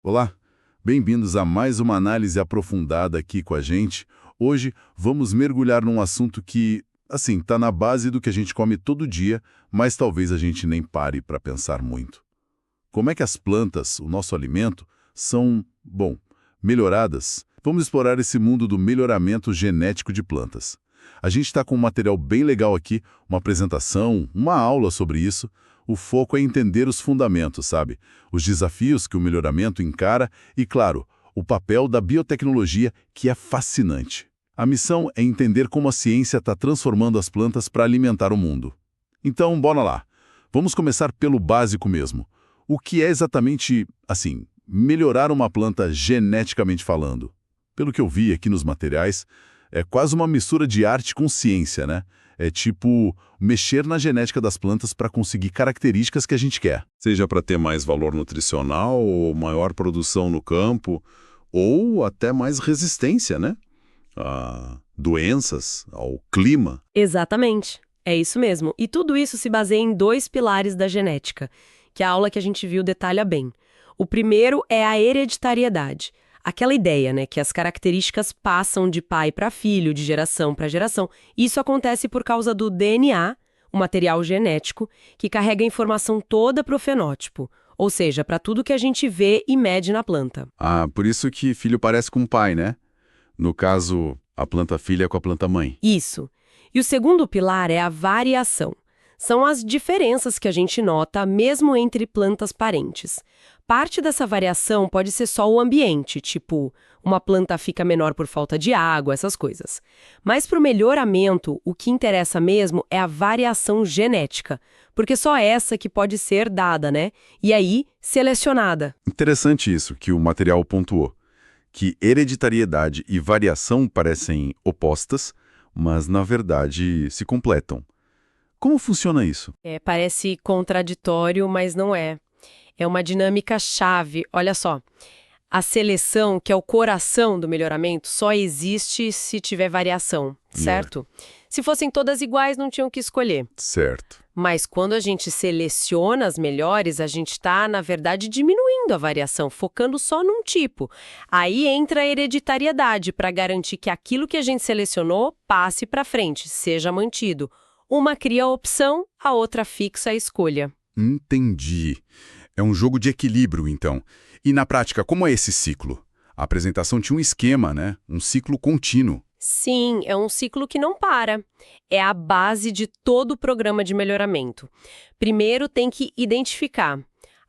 Olá, bem-vindos a mais uma análise aprofundada aqui com a gente. Hoje vamos mergulhar num assunto que, assim, está na base do que a gente come todo dia, mas talvez a gente nem pare para pensar muito. Como é que as plantas, o nosso alimento, são, bom, melhoradas? Vamos explorar esse mundo do melhoramento genético de plantas. A gente está com um material bem legal aqui, uma apresentação, uma aula sobre isso. O foco é entender os fundamentos, sabe? Os desafios que o melhoramento encara e, claro, o papel da biotecnologia, que é fascinante. A missão é entender como a ciência está transformando as plantas para alimentar o mundo. Então, bora lá. Vamos começar pelo básico mesmo. O que é exatamente, assim, melhorar uma planta geneticamente falando? Pelo que eu vi aqui nos materiais, é quase uma mistura de arte com ciência, né? É tipo mexer na genética das plantas para conseguir características que a gente quer. Seja para ter mais valor nutricional, ou maior produção no campo, ou até mais resistência, né? A doenças, ao clima. Exatamente. É isso mesmo. E tudo isso se baseia em dois pilares da genética, que a aula que a gente viu detalha bem. O primeiro é a hereditariedade. Aquela ideia, né, que as características passam de pai para filho, de geração para geração. Isso acontece por causa do DNA, o material genético, que carrega a informação toda para o fenótipo, ou seja, para tudo que a gente vê e mede na planta. Ah, por isso que filho parece com pai, né? No caso, a planta filha com a planta mãe. Isso. E o segundo pilar é a variação. São as diferenças que a gente nota mesmo entre plantas parentes. Parte dessa variação pode ser só o ambiente, tipo, uma planta fica menor por falta de água, essas coisas. Mas para o melhoramento, o que interessa mesmo é a variação genética, porque só essa que pode ser dada, né? E aí, selecionada. Interessante isso que o material pontuou, que hereditariedade e variação parecem opostas, mas na verdade se completam. Como funciona isso? Parece contraditório, mas não é. É uma dinâmica chave. Olha só, a seleção, que é o coração do melhoramento, só existe se tiver variação, certo? Se fossem todas iguais, não tinham que escolher. Certo. Mas quando a gente seleciona as melhores, a gente está, na verdade, diminuindo a variação, focando só num tipo. Aí entra a hereditariedade para garantir que aquilo que a gente selecionou passe para frente, seja mantido. Uma cria a opção, a outra fixa a escolha. Entendi. É um jogo de equilíbrio, então. E na prática, como é esse ciclo? A apresentação tinha um esquema, né? Um ciclo contínuo. Sim, é um ciclo que não para. É a base de todo o programa de melhoramento. Primeiro tem que identificar,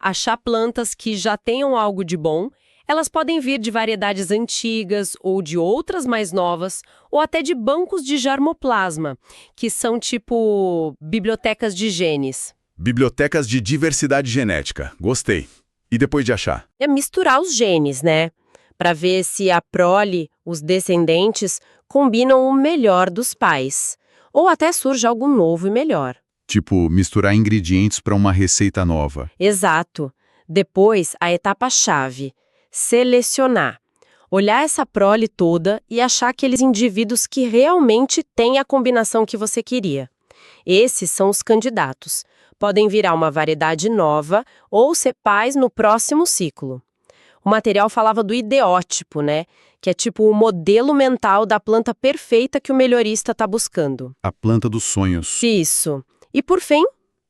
achar plantas que já tenham algo de bom. Elas podem vir de variedades antigas ou de outras mais novas, ou até de bancos de germoplasma, que são tipo bibliotecas de genes. Bibliotecas de diversidade genética. Gostei. E depois de achar? É misturar os genes, né? Para ver se a prole, os descendentes, combinam o melhor dos pais. Ou até surge algo novo e melhor. Tipo, misturar ingredientes para uma receita nova. Exato. Depois, a etapa-chave. Selecionar. Olhar essa prole toda e achar aqueles indivíduos que realmente têm a combinação que você queria. Esses são os candidatos. Podem virar uma variedade nova ou ser pais no próximo ciclo. O material falava do ideótipo, né? Que é tipo o modelo mental da planta perfeita que o melhorista está buscando. A planta dos sonhos. Isso. E por fim,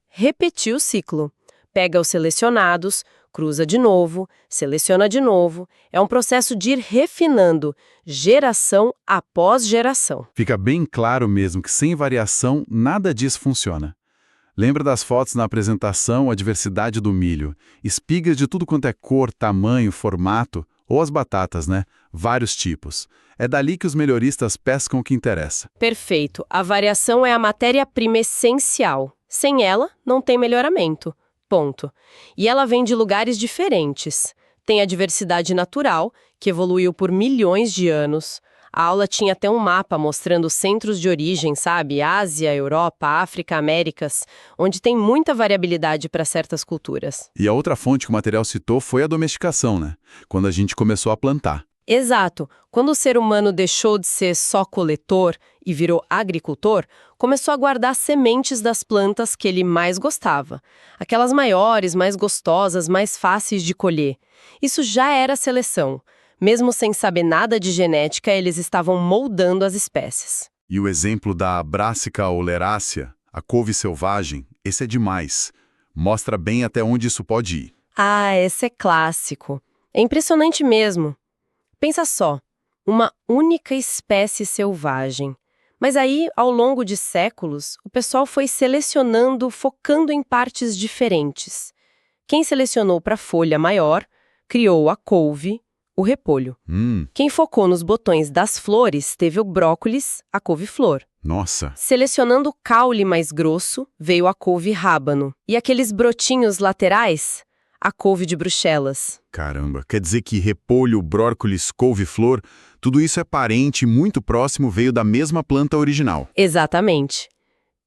repetir o ciclo. Pega os selecionados, cruza de novo, seleciona de novo. É um processo de ir refinando, geração após geração. Fica bem claro mesmo que sem variação nada disso funciona. Lembra das fotos na apresentação, a diversidade do milho. Espigas de tudo quanto é cor, tamanho, formato, ou as batatas, né? Vários tipos. É dali que os melhoristas pescam o que interessa. Perfeito. A variação é a matéria-prima essencial. Sem ela, não tem melhoramento. Ponto. E ela vem de lugares diferentes. Tem a diversidade natural, que evoluiu por milhões de anos. A aula tinha até um mapa mostrando centros de origem, sabe? Ásia, Europa, África, Américas, onde tem muita variabilidade para certas culturas. E a outra fonte que o material citou foi a domesticação, né? Quando a gente começou a plantar. Exato. Quando o ser humano deixou de ser só coletor e virou agricultor, começou a guardar sementes das plantas que ele mais gostava. Aquelas maiores, mais gostosas, mais fáceis de colher. Isso já era seleção. Mesmo sem saber nada de genética, eles estavam moldando as espécies. E o exemplo da Brassica oleracea, a couve selvagem, esse é demais. Mostra bem até onde isso pode ir. Ah, esse é clássico. É impressionante mesmo. Pensa só, uma única espécie selvagem. Mas aí, ao longo de séculos, o pessoal foi selecionando, focando em partes diferentes. Quem selecionou para a folha maior, criou a couve, o repolho. Quem focou nos botões das flores, teve o brócolis, a couve-flor. Nossa, Selecionando o caule mais grosso, veio a couve rábano. E aqueles brotinhos laterais, a couve de Bruxelas. caramba. Quer dizer que repolho, brócolis, couve-flor, tudo isso é parente muito próximo, veio da mesma planta original. Exatamente.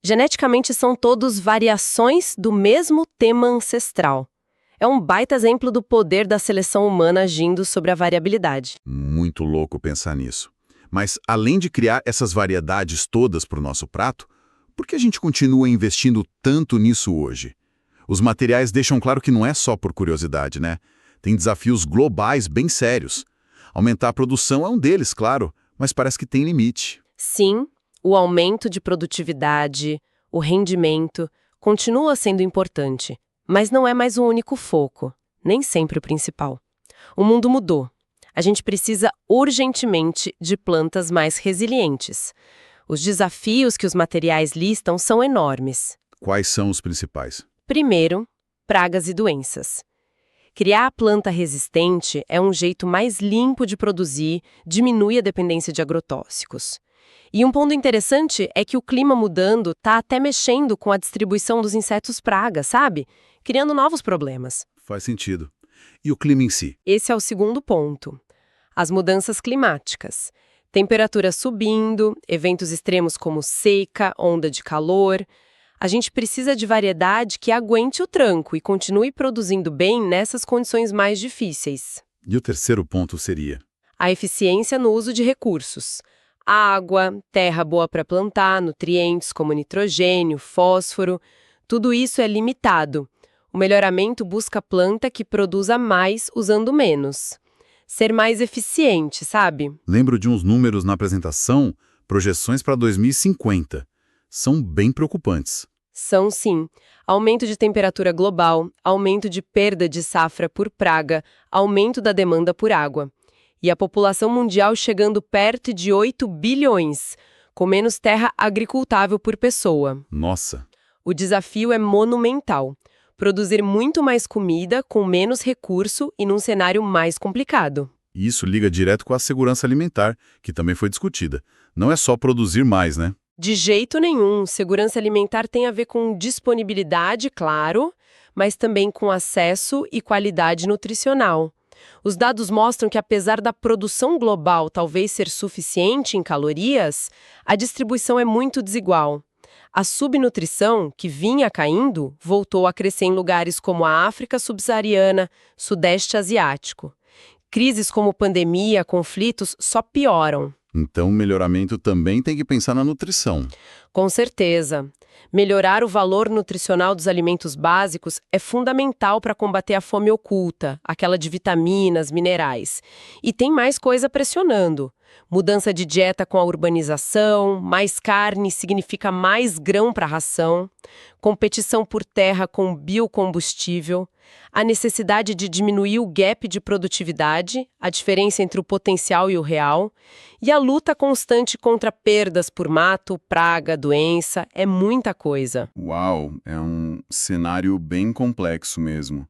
Geneticamente são todos variações do mesmo tema ancestral. É um baita exemplo do poder da seleção humana agindo sobre a variabilidade. Muito louco pensar nisso. Mas, além de criar essas variedades todas para o nosso prato, por que a gente continua investindo tanto nisso hoje? Os materiais deixam claro que não é só por curiosidade, né? Tem desafios globais bem sérios. Aumentar a produção é um deles, claro, mas parece que tem limite. Sim, o aumento de produtividade, o rendimento, continua sendo importante, mas não é mais o único foco, nem sempre o principal. O mundo mudou. A gente precisa urgentemente de plantas mais resilientes. Os desafios que os materiais listam são enormes. Quais são os principais? Primeiro, pragas e doenças. Criar a planta resistente é um jeito mais limpo de produzir, diminui a dependência de agrotóxicos. E um ponto interessante é que o clima mudando está até mexendo com a distribuição dos insetos praga, sabe? Criando novos problemas. Faz sentido. E o clima em si? Esse é o segundo ponto. As mudanças climáticas. Temperatura subindo, eventos extremos como seca, onda de calor. A gente precisa de variedade que aguente o tranco e continue produzindo bem nessas condições mais difíceis. E o terceiro ponto seria? A eficiência no uso de recursos. Água, terra boa para plantar, nutrientes como nitrogênio, fósforo. Tudo isso é limitado. O melhoramento busca planta que produza mais usando menos. Ser mais eficiente, sabe? Lembro de uns números na apresentação, projeções para 2050. São bem preocupantes. São sim. Aumento de temperatura global, aumento de perda de safra por praga, aumento da demanda por água. E a população mundial chegando perto de 8 bilhões, com menos terra agricultável por pessoa. Nossa, O desafio é monumental. Produzir muito mais comida com menos recurso e num cenário mais complicado. e isso liga direto com a segurança alimentar, que também foi discutida. Não é só produzir mais, né? De jeito nenhum, segurança alimentar tem a ver com disponibilidade, claro, mas também com acesso e qualidade nutricional. Os dados mostram que, apesar da produção global talvez ser suficiente em calorias, a distribuição é muito desigual. A subnutrição, que vinha caindo, voltou a crescer em lugares como a África subsaariana, Sudeste Asiático. Crises como pandemia, conflitos só pioram. Então, o melhoramento também tem que pensar na nutrição. Com certeza. Melhorar o valor nutricional dos alimentos básicos é fundamental para combater a fome oculta, aquela de vitaminas, minerais. E tem mais coisa pressionando. Mudança de dieta com a urbanização, mais carne significa mais grão para a ração, competição por terra com biocombustível, a necessidade de diminuir o gap de produtividade, a diferença entre o potencial e o real, e a luta constante contra perdas por mato, praga, doença, é muita coisa. Uau, é um cenário bem complexo mesmo.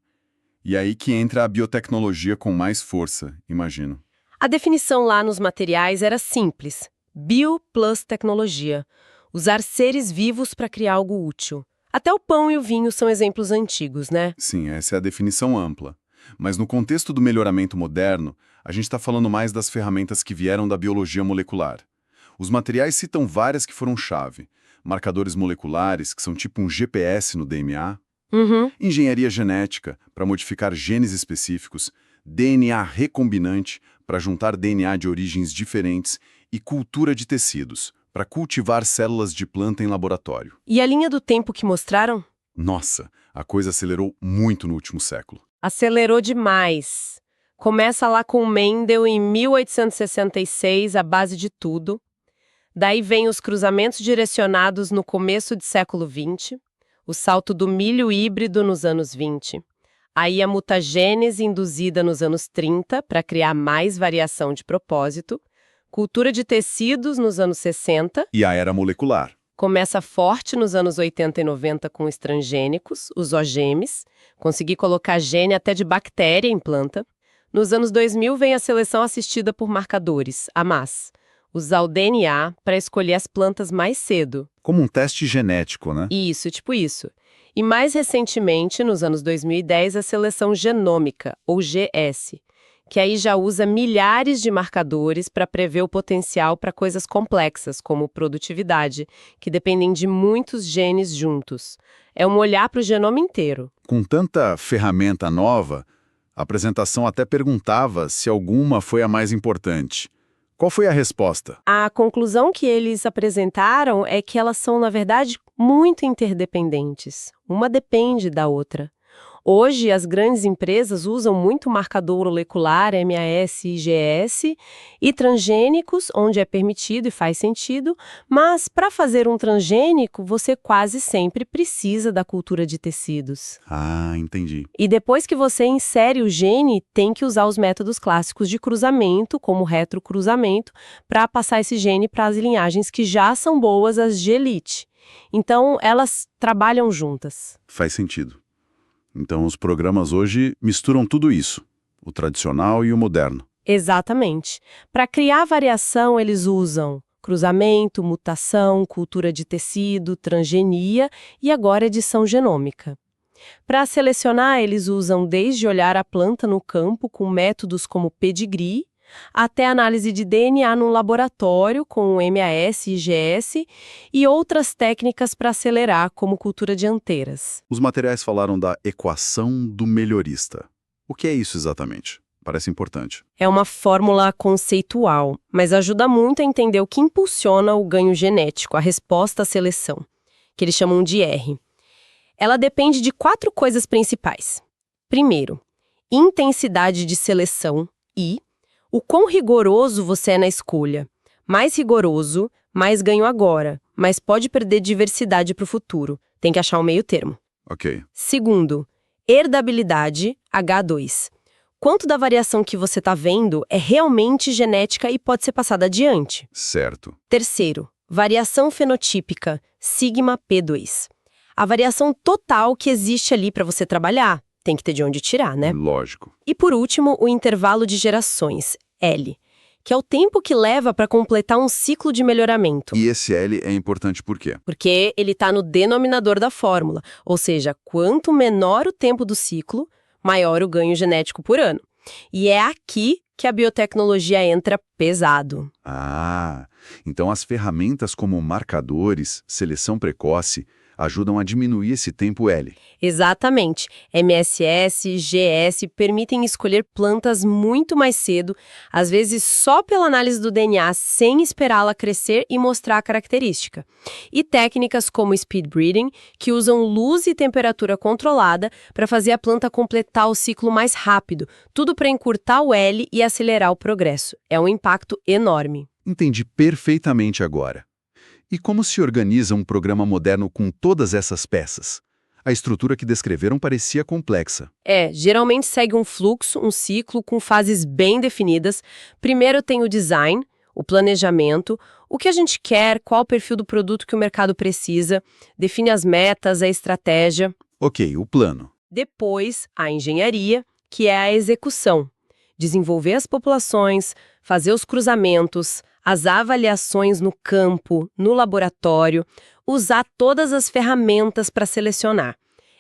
E aí que entra a biotecnologia com mais força, imagino. A definição lá nos materiais era simples: bio plus tecnologia. Usar seres vivos para criar algo útil. Até o pão e o vinho são exemplos antigos, né? Sim, essa é a definição ampla. Mas no contexto do melhoramento moderno, a gente está falando mais das ferramentas que vieram da biologia molecular. Os materiais citam várias que foram chave. Marcadores moleculares, que são tipo um GPS no DNA. Engenharia genética, para modificar genes específicos. DNA recombinante, para juntar DNA de origens diferentes e cultura de tecidos, para cultivar células de planta em laboratório. E a linha do tempo que mostraram? Nossa, a coisa acelerou muito no último século. Acelerou demais. Começa lá com Mendel em 1866, a base de tudo. Daí vem os cruzamentos direcionados no começo do século XX, o salto do milho híbrido nos anos 20. Aí a mutagênese induzida nos anos 30 para criar mais variação de propósito, cultura de tecidos nos anos 60. E a era molecular. Começa forte nos anos 80 e 90 com os transgênicos, os OGMs, conseguir colocar gene até de bactéria em planta. Nos anos 2000 vem a seleção assistida por marcadores, a MAS, usar o DNA para escolher as plantas mais cedo. Como um teste genético, né? Isso, tipo isso. E mais recentemente, nos anos 2010, a seleção genômica, ou GS, que aí já usa milhares de marcadores para prever o potencial para coisas complexas, como produtividade, que dependem de muitos genes juntos. É um olhar para o genoma inteiro. Com tanta ferramenta nova, a apresentação até perguntava se alguma foi a mais importante. Qual foi a resposta? A conclusão que eles apresentaram é que elas são, na verdade, muito interdependentes. Uma depende da outra. Hoje, as grandes empresas usam muito marcador molecular, MAS e IgS, e transgênicos, onde é permitido e faz sentido, mas para fazer um transgênico, você quase sempre precisa da cultura de tecidos. Ah, entendi. E depois que você insere o gene, tem que usar os métodos clássicos de cruzamento, como retrocruzamento, para passar esse gene para as linhagens que já são boas, as de elite. Então, elas trabalham juntas. Faz sentido. Então, os programas hoje misturam tudo isso, o tradicional e o moderno. Exatamente. Para criar variação, eles usam cruzamento, mutação, cultura de tecido, transgenia e agora edição genômica. Para selecionar, eles usam desde olhar a planta no campo com métodos como pedigree, até análise de DNA no laboratório com o MAS e IgS e outras técnicas para acelerar, como cultura de anteiras. Os materiais falaram da equação do melhorista. O que é isso exatamente? Parece importante. É uma fórmula conceitual, mas ajuda muito a entender o que impulsiona o ganho genético, a resposta à seleção, que eles chamam de R. Ela depende de 4 coisas principais. Primeiro, intensidade de seleção e o quão rigoroso você é na escolha. Mais rigoroso, mais ganho agora, mas pode perder diversidade para o futuro. Tem que achar um meio termo. Ok. Segundo, herdabilidade, H2. Quanto da variação que você está vendo é realmente genética e pode ser passada adiante. Certo. Terceiro, variação fenotípica, sigma P2. A variação total que existe ali para você trabalhar. Tem que ter de onde tirar, né? Lógico. E por último, o intervalo de gerações, L, que é o tempo que leva para completar um ciclo de melhoramento. E esse L é importante por quê? Porque ele está no denominador da fórmula, ou seja, quanto menor o tempo do ciclo, maior o ganho genético por ano. E é aqui que a biotecnologia entra pesado. Ah, então as ferramentas como marcadores, seleção precoce, ajudam a diminuir esse tempo L. Exatamente. MSS, GS permitem escolher plantas muito mais cedo, às vezes só pela análise do DNA, sem esperá-la crescer e mostrar a característica. E técnicas como speed breeding, que usam luz e temperatura controlada para fazer a planta completar o ciclo mais rápido, tudo para encurtar o L e acelerar o progresso. É um impacto enorme. Entendi perfeitamente agora. E como se organiza um programa moderno com todas essas peças? A estrutura que descreveram parecia complexa. Geralmente segue um fluxo, um ciclo com fases bem definidas. Primeiro tem o design, o planejamento, o que a gente quer, qual o perfil do produto que o mercado precisa, define as metas, a estratégia. Ok, o plano. Depois, a engenharia, que é a execução. Desenvolver as populações, fazer os cruzamentos, as avaliações no campo, no laboratório, usar todas as ferramentas para selecionar.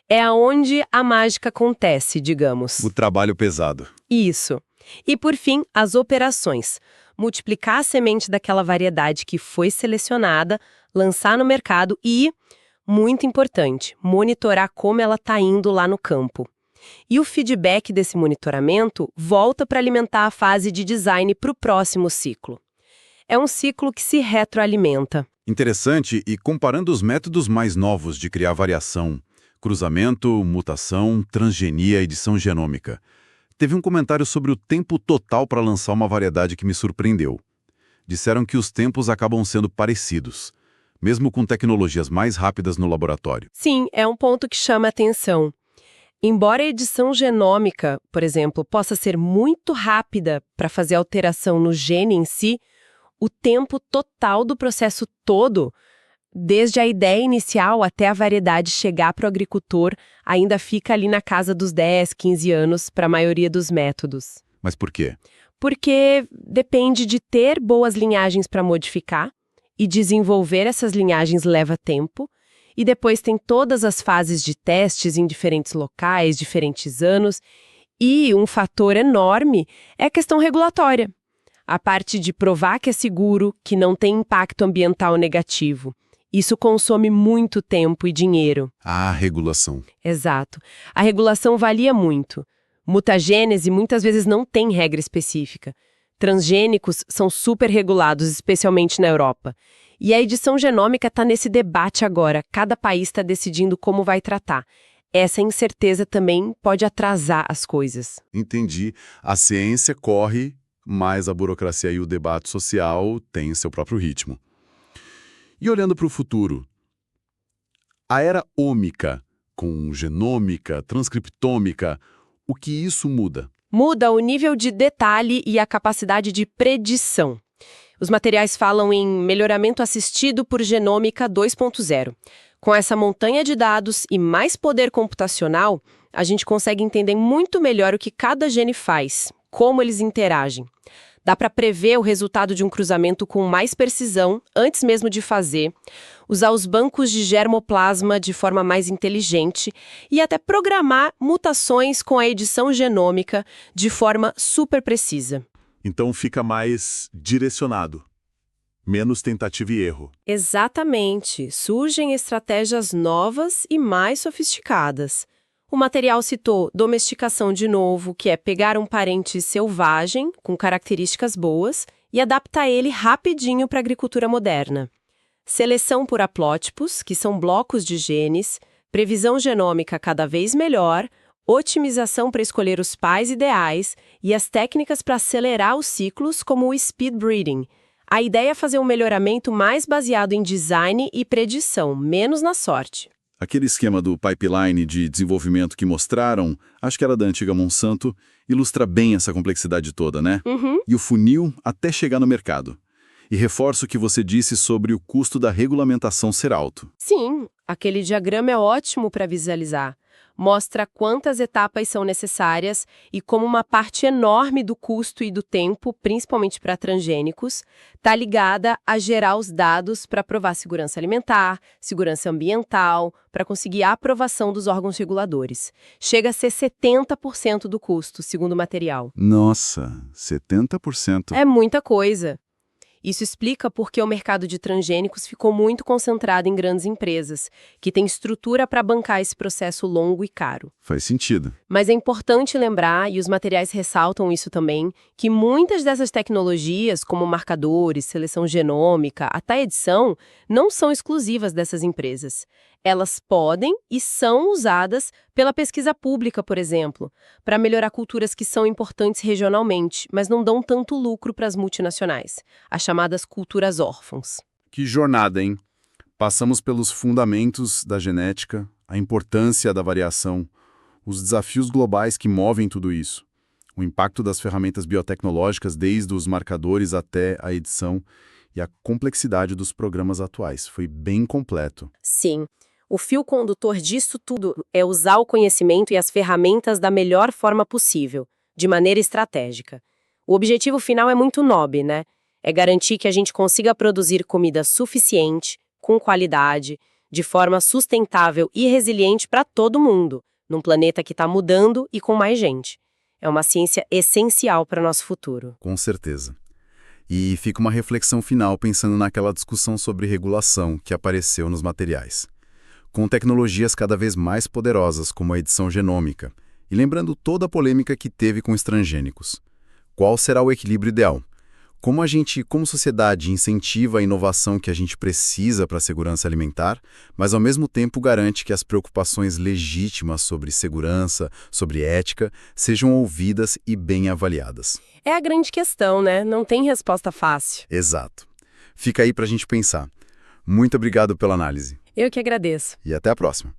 É aonde a mágica acontece, digamos. O trabalho pesado. Isso. E, por fim, as operações. Multiplicar a semente daquela variedade que foi selecionada, lançar no mercado e, muito importante, monitorar como ela está indo lá no campo. E o feedback desse monitoramento volta para alimentar a fase de design para o próximo ciclo. É um ciclo que se retroalimenta. Interessante, e comparando os métodos mais novos de criar variação, cruzamento, mutação, transgenia, edição genômica, teve um comentário sobre o tempo total para lançar uma variedade que me surpreendeu. Disseram que os tempos acabam sendo parecidos, mesmo com tecnologias mais rápidas no laboratório. Sim, é um ponto que chama atenção. Embora a edição genômica, por exemplo, possa ser muito rápida para fazer alteração no gene em si, o tempo total do processo todo, desde a ideia inicial até a variedade chegar para o agricultor, ainda fica ali na casa dos 10, 15 anos para a maioria dos métodos. Mas por quê? Porque depende de ter boas linhagens para modificar, e desenvolver essas linhagens leva tempo, e depois tem todas as fases de testes em diferentes locais, diferentes anos, e um fator enorme é a questão regulatória. A parte de provar que é seguro, que não tem impacto ambiental negativo. Isso consome muito tempo e dinheiro. A regulação. Exato. A regulação varia muito. Mutagênese muitas vezes não tem regra específica. Transgênicos são super regulados, especialmente na Europa. E a edição genômica está nesse debate agora. Cada país está decidindo como vai tratar. Essa incerteza também pode atrasar as coisas. Entendi. A ciência corre, mas a burocracia e o debate social têm seu próprio ritmo. E olhando para o futuro, a era ômica, com genômica, transcriptômica, o que isso muda? Muda o nível de detalhe e a capacidade de predição. Os materiais falam em melhoramento assistido por genômica 2.0. Com essa montanha de dados e mais poder computacional, a gente consegue entender muito melhor o que cada gene faz, como eles interagem. Dá para prever o resultado de um cruzamento com mais precisão, antes mesmo de fazer, usar os bancos de germoplasma de forma mais inteligente e até programar mutações com a edição genômica de forma super precisa. Então fica mais direcionado, menos tentativa e erro. Exatamente. Surgem estratégias novas e mais sofisticadas. O material citou domesticação de novo, que é pegar um parente selvagem, com características boas, e adaptar ele rapidinho para a agricultura moderna. Seleção por haplótipos, que são blocos de genes, previsão genômica cada vez melhor, otimização para escolher os pais ideais e as técnicas para acelerar os ciclos, como o speed breeding. A ideia é fazer um melhoramento mais baseado em design e predição, menos na sorte. Aquele esquema do pipeline de desenvolvimento que mostraram, acho que era da antiga Monsanto, ilustra bem essa complexidade toda, né? E o funil até chegar no mercado. E reforço o que você disse sobre o custo da regulamentação ser alto. Sim, aquele diagrama é ótimo para visualizar. Mostra quantas etapas são necessárias e como uma parte enorme do custo e do tempo, principalmente para transgênicos, está ligada a gerar os dados para provar segurança alimentar, segurança ambiental, para conseguir a aprovação dos órgãos reguladores. Chega a ser 70% do custo, segundo o material. Nossa, 70%. É muita coisa. Isso explica por que o mercado de transgênicos ficou muito concentrado em grandes empresas, que têm estrutura para bancar esse processo longo e caro. Faz sentido. Mas é importante lembrar, e os materiais ressaltam isso também, que muitas dessas tecnologias, como marcadores, seleção genômica, até edição, não são exclusivas dessas empresas. Elas podem e são usadas pela pesquisa pública, por exemplo, para melhorar culturas que são importantes regionalmente, mas não dão tanto lucro para as multinacionais, as chamadas culturas órfãos. Que jornada, hein? Passamos pelos fundamentos da genética, a importância da variação, os desafios globais que movem tudo isso, o impacto das ferramentas biotecnológicas desde os marcadores até a edição e a complexidade dos programas atuais. Foi bem completo. Sim. O fio condutor disso tudo é usar o conhecimento e as ferramentas da melhor forma possível, de maneira estratégica. O objetivo final é muito nobre, né? É garantir que a gente consiga produzir comida suficiente, com qualidade, de forma sustentável e resiliente para todo mundo, num planeta que está mudando e com mais gente. É uma ciência essencial para o nosso futuro. Com certeza. E fica uma reflexão final pensando naquela discussão sobre regulação que apareceu nos materiais. Com tecnologias cada vez mais poderosas, como a edição genômica, E lembrando toda a polêmica que teve com os transgênicos. Qual será o equilíbrio ideal? Como a gente, como sociedade, incentiva a inovação que a gente precisa para a segurança alimentar, mas ao mesmo tempo garante que as preocupações legítimas sobre segurança, sobre ética, sejam ouvidas e bem avaliadas. É a grande questão, né? Não tem resposta fácil. Exato. Fica aí para a gente pensar. Muito obrigado pela análise. Eu que agradeço. E até a próxima.